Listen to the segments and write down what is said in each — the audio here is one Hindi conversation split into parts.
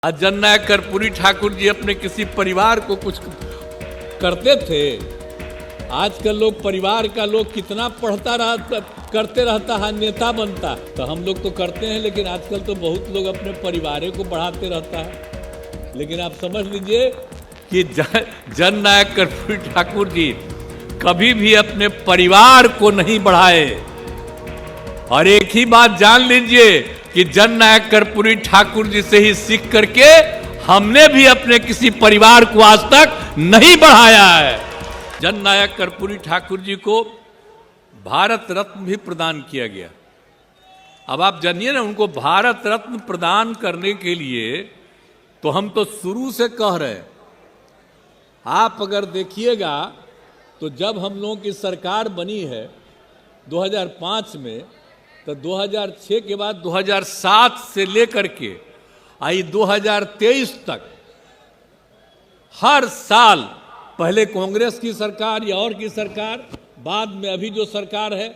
आज जननायक कर्पूरी ठाकुर जी अपने किसी परिवार को कुछ करते थे। आजकल लोग परिवार का लोग कितना करते रहता है, नेता बनता। तो हम लोग तो करते हैं, लेकिन आजकल तो बहुत लोग अपने परिवार को बढ़ाते रहता है। लेकिन आप समझ लीजिए कि जननायक कर्पूरी ठाकुर जी कभी भी अपने परिवार को नहीं बढ़ाए। और एक ही बात जान लीजिए कि जननायक कर्पूरी ठाकुर जी से ही सीख करके हमने भी अपने किसी परिवार को आज तक नहीं बढ़ाया है। जननायक कर्पूरी ठाकुर जी को भारत रत्न भी प्रदान किया गया। अब आप जानिए ना, उनको भारत रत्न प्रदान करने के लिए तो हम तो शुरू से कह रहे हैं। आप अगर देखिएगा तो जब हम लोगों की सरकार बनी है 2005 में, तो 2006 के बाद 2007 से लेकर के आई 2023 तक हर साल, पहले कांग्रेस की सरकार या और की सरकार, बाद में अभी जो सरकार है,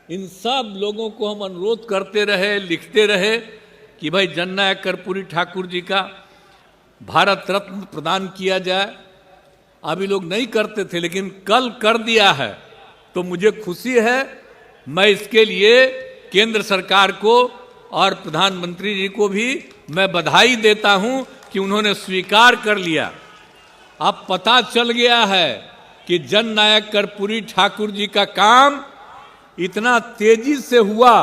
इन सब लोगों को हम अनुरोध करते रहे, लिखते रहे कि भाई जननायक कर्पूरी ठाकुर जी का भारत रत्न प्रदान किया जाए। अभी लोग नहीं करते थे, लेकिन कल कर दिया है, तो मुझे खुशी है। मैं इसके लिए केंद्र सरकार को और प्रधानमंत्री जी को भी मैं बधाई देता हूं कि उन्होंने स्वीकार कर लिया। अब पता चल गया है कि जननायक कर्पूरी ठाकुर जी का काम इतना तेजी से हुआ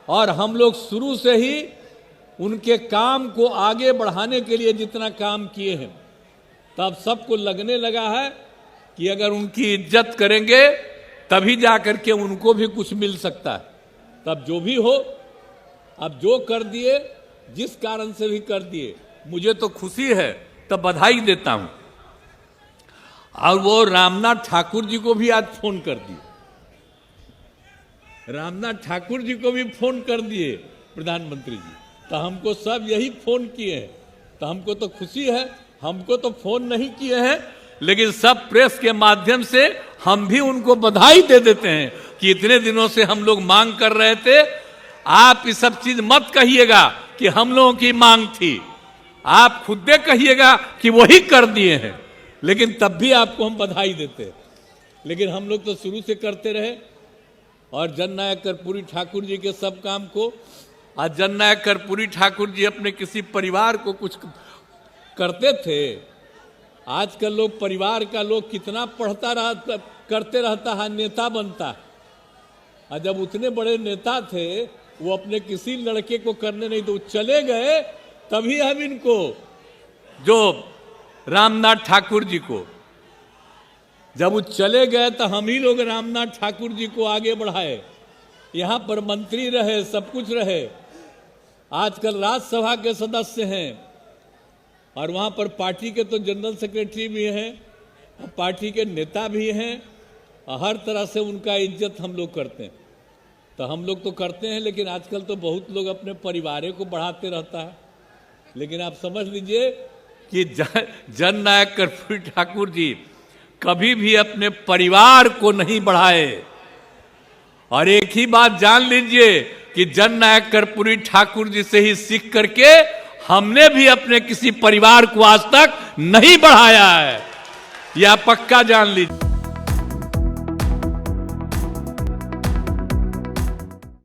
और हम लोग शुरू से ही उनके काम को आगे बढ़ाने के लिए जितना काम किए हैं, तब सबको लगने लगा है कि अगर उनकी इज्जत करेंगे तभी जाकर के उनको भी कुछ मिल सकता है। तब जो भी हो, अब जो कर दिए, जिस कारण से भी कर दिए, मुझे तो खुशी है, तब बधाई देता हूं। और वो रामनाथ ठाकुर जी को भी आज फोन कर दिए, रामनाथ ठाकुर जी को भी फोन कर दिए प्रधानमंत्री जी। तो हमको सब यही फोन किए हैं, तो हमको तो खुशी है। हमको तो फोन नहीं किए हैं, लेकिन सब प्रेस के माध्यम से हम भी उनको बधाई दे देते हैं कि इतने दिनों से हम लोग मांग कर रहे थे। आप ये सब चीज मत कहिएगा कि हम लोगों की मांग थी, आप खुद कहिएगा कि वही कर दिए हैं, लेकिन तब भी आपको हम बधाई देते हैं। लेकिन हम लोग तो शुरू से करते रहे और जननायक कर्पूरी ठाकुर जी के सब काम को। आज जननायक कर्पूरी ठाकुर जी अपने किसी परिवार को कुछ करते थे। आजकल लोग परिवार का लोग कितना करते रहता है, नेता बनता। और जब उतने बड़े नेता थे, वो अपने किसी लड़के को करने नहीं, तो चले गए। तभी हम इनको, जो रामनाथ ठाकुर जी को, जब वो चले गए तो हम ही लोग रामनाथ ठाकुर जी को आगे बढ़ाए। यहाँ पर मंत्री रहे, सब कुछ रहे। आजकल राज्यसभा के सदस्य हैं और वहाँ पर पार्टी के तो जनरल सेक्रेटरी भी हैं, पार्टी के नेता भी हैं। हर तरह से उनका इज्जत हम लोग करते हैं। तो हम लोग तो करते हैं, लेकिन आजकल तो बहुत लोग अपने परिवार को बढ़ाते रहता है। लेकिन आप समझ लीजिए कि जननायक कर्पूरी ठाकुर जी कभी भी अपने परिवार को नहीं बढ़ाए। और एक ही बात जान लीजिए कि जननायक कर्पूरी ठाकुर जी से ही सीख करके हमने भी अपने किसी परिवार को आज तक नहीं बढ़ाया है। यह पक्का जान लीजिए।